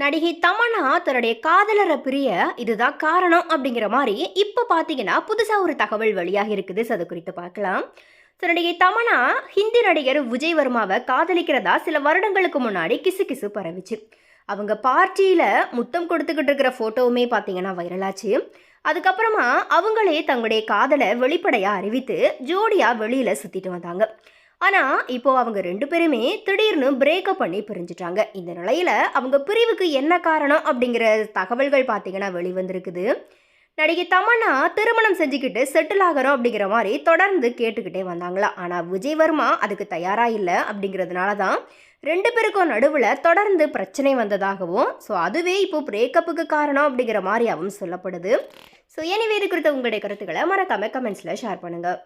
நடிகை தமன்னா தன்னுடைய காதலரை பிரிய இதுதான் காரணம் அப்படிங்கிற மாதிரி இப்ப பாத்தீங்கன்னா புதுசா ஒரு தகவல் வெளியாக இருக்குது. அது குறித்து பார்க்கலாம். நடிகை தமன்னா ஹிந்தி நடிகர் விஜய் வர்மாவை காதலிக்கிறதா சில வருடங்களுக்கு முன்னாடி கிசு கிசு பரவிச்சு. அவங்க பார்ட்டியில முத்தம் கொடுத்துக்கிட்டு இருக்கிற போட்டோவுமே பாத்தீங்கன்னா வைரலாச்சு. அதுக்கப்புறமா அவங்களே தங்களுடைய காதலை வெளிப்படையா அறிவித்து ஜோடியா வெளியில சுத்திட்டு வந்தாங்க. ஆனால் இப்போ அவங்க ரெண்டு பேருமே திடீர்னு பிரேக்கப் பண்ணி பிரிஞ்சுட்டாங்க. இந்த நிலையில் அவங்க பிரிவுக்கு என்ன காரணம் அப்படிங்கிற தகவல்கள் பார்த்தீங்கன்னா வெளிவந்திருக்குது. நடிகை தமன்னா திருமணம் செஞ்சுக்கிட்டு செட்டில் ஆகிறோம் அப்படிங்கிற மாதிரி தொடர்ந்து கேட்டுக்கிட்டே வந்தாங்களா. ஆனால் விஜய் வர்மா அதுக்கு தயாராக இல்லை. அப்படிங்கிறதுனால தான் ரெண்டு பேருக்கும் நடுவில் தொடர்ந்து பிரச்சனை வந்ததாகவும் அதுவே இப்போ பிரேக்கப்புக்கு காரணம் அப்படிங்கிற மாதிரியாகவும் சொல்லப்படுது. எனிவே இது குறித்த உங்களுடைய கருத்துக்களை மறக்காம கமெண்ட்ஸில் ஷேர் பண்ணுங்கள்.